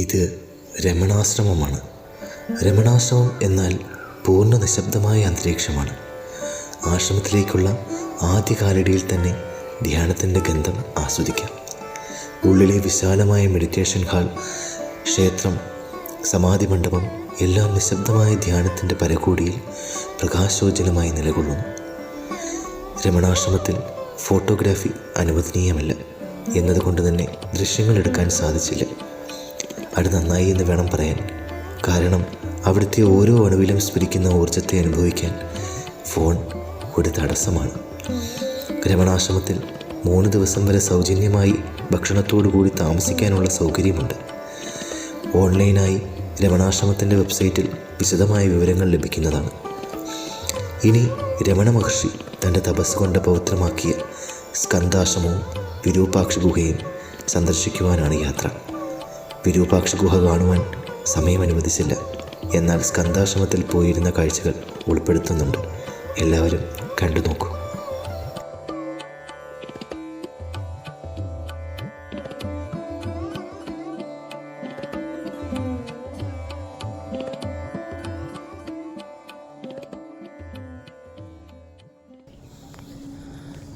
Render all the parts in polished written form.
ഇത് രമണാശ്രമമാണ്. രമണാശ്രമം എന്നാൽ പൂർണ്ണ നിശബ്ദമായ അന്തരീക്ഷമാണ്. ആശ്രമത്തിലേക്കുള്ള ആദ്യ കാലടിയിൽ തന്നെ ധ്യാനത്തിൻ്റെ ഗന്ധം ആസ്വദിക്കാം. ഉള്ളിലെ വിശാലമായ മെഡിറ്റേഷൻ ഹാൾ, ക്ഷേത്രം, സമാധി മണ്ഡപം എല്ലാം നിശബ്ദമായ ധ്യാനത്തിൻ്റെ പരകോടിയിൽ പ്രകാശോജ്വലമായി നിലകൊള്ളുന്നു. രമണാശ്രമത്തിൽ ഫോട്ടോഗ്രാഫി അനുവദനീയമല്ല എന്നതുകൊണ്ട് തന്നെ ദൃശ്യങ്ങൾ എടുക്കാൻ സാധിച്ചില്ല. അത് നന്നായി എന്ന് വേണം പറയാൻ. കാരണം അവിടുത്തെ ഓരോ അണുവിലും സ്ഫുരിക്കുന്ന ഊർജത്തെ അനുഭവിക്കാൻ ഫോൺ ഒരു തടസ്സമാണ്. രമണാശ്രമത്തിൽ 3 ദിവസം വരെ സൗജന്യമായി ഭക്ഷണത്തോടു കൂടി താമസിക്കാനുള്ള സൗകര്യമുണ്ട്. ഓൺലൈനായി രമണാശ്രമത്തിൻ്റെ വെബ്സൈറ്റിൽ വിശദമായ വിവരങ്ങൾ ലഭിക്കുന്നതാണ്. ഇനി രമണ മഹർഷി തൻ്റെ തപസ് കൊണ്ട് പവിത്രമാക്കിയ സ്കന്ധാശ്രമവും വിരൂപാക്ഷ ഗുഹയും സന്ദർശിക്കുവാനാണ് യാത്ര. വിരൂപാക്ഷ ഗുഹ കാണുവാൻ സമയം അനുവദിച്ചില്ല. എന്നാൽ സ്കന്ധാശ്രമത്തിൽ പോയിരുന്ന കാഴ്ചകൾ ഉൾപ്പെടുത്തുന്നുണ്ട്. എല്ലാവരും കണ്ടു നോക്കൂ.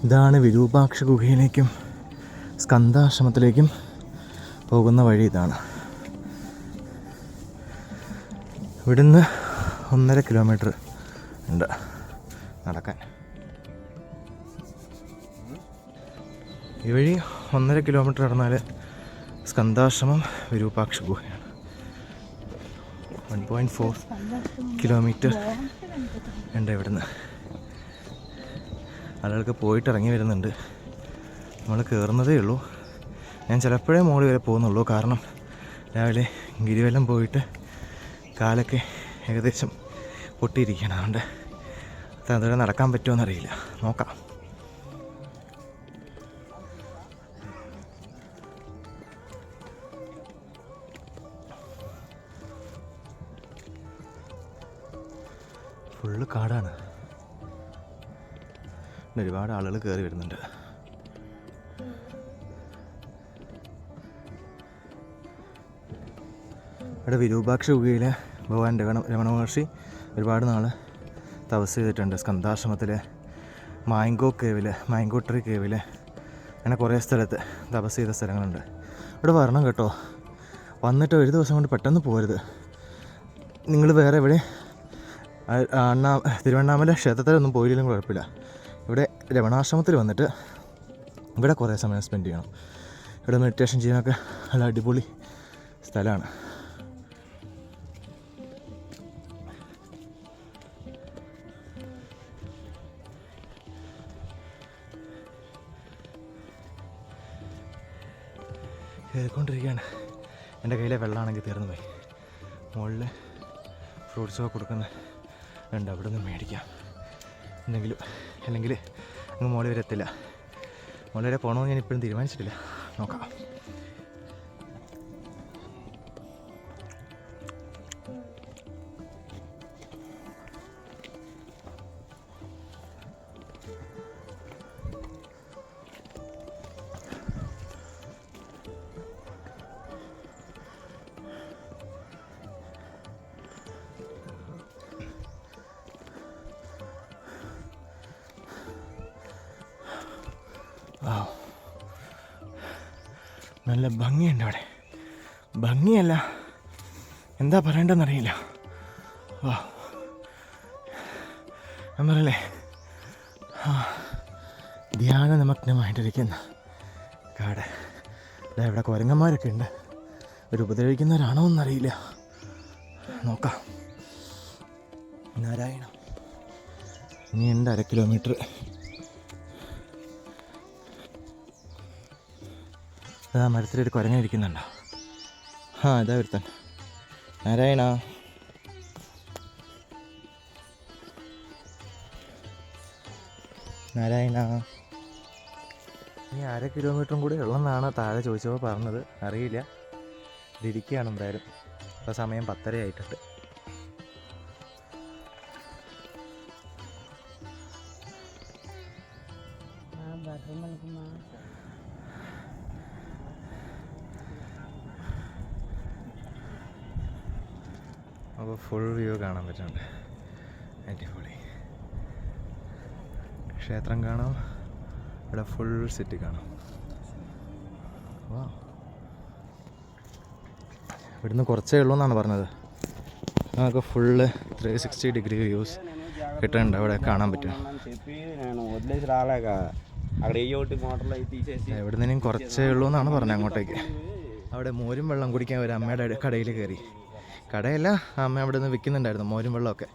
ഇതാണ് വിരൂപാക്ഷ ഗുഹയിലേക്കും സ്കന്ധാശ്രമത്തിലേക്കും പോകുന്ന വഴി. ഇതാണ്. ഇവിടുന്ന് 1.5 കിലോമീറ്റർ ഉണ്ട് നടക്കാൻ. ഈ വഴി 1.5 കിലോമീറ്റർ നടന്നാൽ സ്കന്ധാശ്രമം വിരൂപാക്ഷ ഗുഹയാണ്. 1.4 കിലോമീറ്റർ ഉണ്ട് ഇവിടുന്ന്. ആളുകൾക്ക് പോയിട്ട് ഇറങ്ങി വരുന്നുണ്ട്. നമ്മൾ കയറുന്നതേ ഉള്ളൂ. ഞാൻ ചിലപ്പോഴേ മുകളിൽ വരെ പോകുന്നുള്ളൂ. കാരണം രാവിലെ ഗിരിവലം പോയിട്ട് കാലൊക്കെ ഏകദേശം പൊട്ടിയിരിക്കുകയാണ്. അതുകൊണ്ട് അതുവരെ നടക്കാൻ പറ്റുമോയെന്നറിയില്ല. നോക്കാം. ഫുള്ള് കാടാണ്. ഒരുപാട് ആളുകൾ കയറി വരുന്നുണ്ട്. ഇവിടെ വിരൂപാക്ഷ ഗുഹയിൽ ഭഗവാൻ രമണ മഹർഷി ഒരുപാട് നാൾ തപസ് ചെയ്തിട്ടുണ്ട്. സ്കന്ധാശ്രമത്തിൽ, മാംഗോ ട്രീ കേവിൽ, അങ്ങനെ കുറേ സ്ഥലത്ത് തപസ് ചെയ്ത സ്ഥലങ്ങളുണ്ട്. ഇവിടെ വരണം കേട്ടോ. വന്നിട്ട് ഒരു ദിവസം കൊണ്ട് പെട്ടെന്ന് പോരുത്. നിങ്ങൾ വേറെ എവിടെ തിരുവണ്ണാമല ക്ഷേത്രത്തിലൊന്നും പോയില്ലെങ്കിലും കുഴപ്പമില്ല. ഇവിടെ രമണാശ്രമത്തിൽ വന്നിട്ട് ഇവിടെ കുറേ സമയം സ്പെൻഡ് ചെയ്യണം. ഇവിടെ മെഡിറ്റേഷൻ ചെയ്യാനൊക്കെ നല്ല അടിപൊളി സ്ഥലമാണ്. കയറിക്കൊണ്ടിരിക്കുകയാണ്. എൻ്റെ കയ്യിലെ വെള്ളമാണെങ്കിൽ തീർന്നു പോയി. മുകളിൽ ഫ്രൂട്ട്സൊക്കെ കൊടുക്കുന്നുണ്ട്. അവിടെ നിന്ന് മേടിക്കാം എന്തെങ്കിലും. അല്ലെങ്കിൽ അങ്ങ് മുകളിൽ വരെ എത്തില്ല. മുകളിൽ വരെ പോകണമെന്ന് ഞാൻ ഇപ്പോഴും തീരുമാനിച്ചിട്ടില്ല. നോക്കാം. നല്ല ഭംഗിയുണ്ട് അവിടെ. ഭംഗിയല്ല, എന്താ പറയേണ്ടതെന്നറിയില്ല. ഞാൻ പറയല്ലേ, ധ്യാനനിമഗ്നമായിട്ടിരിക്കുന്ന കാട്. ഇവിടെ കുരങ്ങന്മാരൊക്കെ ഉണ്ട്. ഒരു ഉപദ്രവിക്കുന്നവരാണോ എന്നറിയില്ല. നോക്കാം. നാരായണ. ഇനിയുണ്ട് 1/2 കിലോമീറ്റർ. ആ മരത്തിലൊരു കുരങ്ങൻ ഇരിക്കുന്നുണ്ടോ? ഇതാ ഒരുത്തൻ. നാരായണ. നാരായണ. ഇനി 1/2 കിലോമീറ്ററും കൂടി ഉള്ളതെന്നാണ് താഴെ ചോദിച്ചപ്പോൾ പറഞ്ഞത്. അറിയില്ല. ഇരിക്കുകയാണ് എന്തായാലും. ഇപ്പോൾ സമയം 10:30 ആയിട്ടുണ്ട്. അപ്പോൾ ഫുൾ വ്യൂ കാണാൻ പറ്റുന്നുണ്ട്. അടിപൊളി. ക്ഷേത്രം കാണാം, ഇവിടെ ഫുൾ സിറ്റി കാണാം. വാ, ഇവിടുന്ന് കുറച്ചേ ഉള്ളൂ എന്നാണ് പറഞ്ഞത്. നമുക്ക് ഫുള്ള് 360 ഡിഗ്രി വ്യൂസ് കിട്ടുന്നുണ്ട്, അവിടെ കാണാൻ പറ്റും. ഇവിടെ നിന്നും കുറച്ചേ ഉള്ളൂ എന്നാണ് പറഞ്ഞത് അങ്ങോട്ടേക്ക്. അവിടെ മോരും വെള്ളം കുടിക്കാൻ ഒരു അമ്മയുടെ കടയിൽ കയറി. കടയല്ല, അമ്മ അവിടെ നിന്ന് വിൽക്കുന്നുണ്ടായിരുന്നു മോരും വെള്ളമൊക്കെ.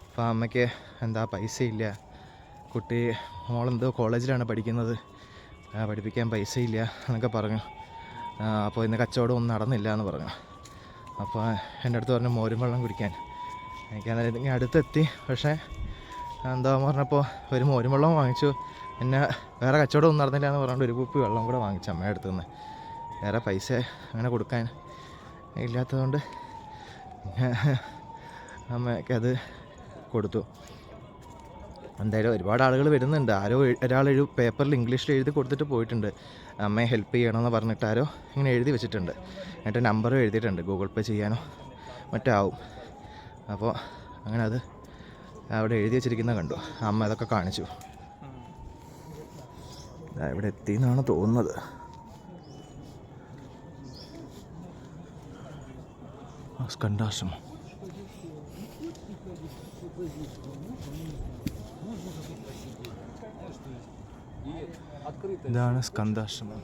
അപ്പോൾ അമ്മയ്ക്ക് എന്താ പൈസ ഇല്ല, കുട്ടി മോളെന്തോ കോളേജിലാണ് പഠിക്കുന്നത്, പഠിപ്പിക്കാൻ പൈസ ഇല്ല എന്നൊക്കെ പറഞ്ഞു. അപ്പോൾ ഇന്ന് കച്ചവടം ഒന്നും നടന്നില്ല എന്ന് പറഞ്ഞു. അപ്പോൾ എൻ്റെ അടുത്ത് പറഞ്ഞു മോരും വെള്ളം കുടിക്കാൻ. എനിക്കന്നേരം ഇങ്ങനെ അടുത്തെത്തി. പക്ഷേ എന്താ പറഞ്ഞപ്പോൾ ഒരു മോരും വെള്ളം വാങ്ങിച്ചു. പിന്നെ വേറെ കച്ചവടം ഒന്നും നടന്നില്ല എന്ന് പറഞ്ഞുകൊണ്ട് ഒരു കുപ്പി വെള്ളം കൂടെ വാങ്ങിച്ചു അമ്മയുടെ അടുത്ത് നിന്ന്. വേറെ പൈസ അങ്ങനെ കൊടുക്കാൻ ഇല്ലാത്തതുകൊണ്ട് അമ്മയ്ക്കത് കൊടുത്തു. എന്തായാലും ഒരുപാട് ആളുകൾ വരുന്നുണ്ട്. ആരോ ഒരാൾ പേപ്പറിൽ ഇംഗ്ലീഷിൽ എഴുതി കൊടുത്തിട്ട് പോയിട്ടുണ്ട്, അമ്മയെ ഹെൽപ്പ് ചെയ്യണമെന്ന് പറഞ്ഞിട്ട് ആരോ ഇങ്ങനെ എഴുതി വെച്ചിട്ടുണ്ട്. എന്നിട്ട് നമ്പറും എഴുതിയിട്ടുണ്ട്, ഗൂഗിൾ പേ ചെയ്യാനോ മറ്റോ ആവും. അപ്പോൾ അങ്ങനെ അത് അവിടെ എഴുതി വെച്ചിരിക്കുന്നത് കണ്ടു. അമ്മ അതൊക്കെ കാണിച്ചു. ഇവിടെ എത്തി എന്നാണ് തോന്നുന്നത്. സ്കന്ധാശ്രമം. ഇതാണ് സ്കന്ധാശ്രമം.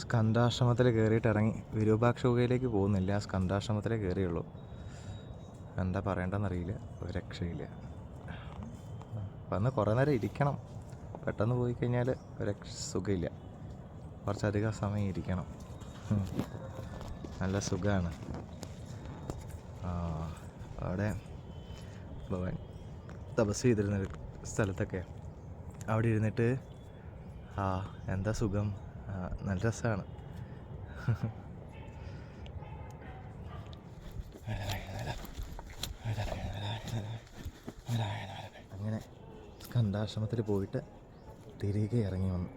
സ്കന്ധാശ്രമത്തിൽ കയറിയിട്ട് ഇറങ്ങി. വിരൂപാക്ഷ ഗുഹയിലേക്ക് പോകുന്നില്ല, സ്കന്ധാശ്രമത്തിലേ കയറിയുള്ളൂ. എന്താ പറയേണ്ടതെന്നറിയില്ല, ഒരു രക്ഷയില്ല. വന്ന് കുറേ നേരം ഇരിക്കണം. പെട്ടെന്ന് പോയി കഴിഞ്ഞാൽ ഒരു സുഖമില്ല, കുറച്ചധികം സമയം ഇരിക്കണം. നല്ല സുഖമാണ്. അവിടെ ഭഗവാൻ തപസ് ചെയ്തിരുന്നൊരു സ്ഥലത്തൊക്കെ അവിടെ ഇരുന്നിട്ട് എന്താ സുഖം, നല്ല രസമാണ്. അങ്ങനെ സ്കന്ധാശ്രമത്തിൽ പോയിട്ട് തിരികെ ഇറങ്ങി വന്നു.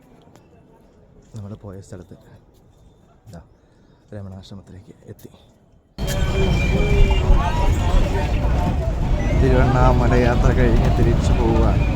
നമ്മൾ പോയ സ്ഥലത്ത് ഇതാ രമണാശ്രമത്തിലേക്ക് എത്തി. തിരുവണ്ണാമല യാത്ര കഴിഞ്ഞ് തിരിച്ചു പോവുകയാണ്.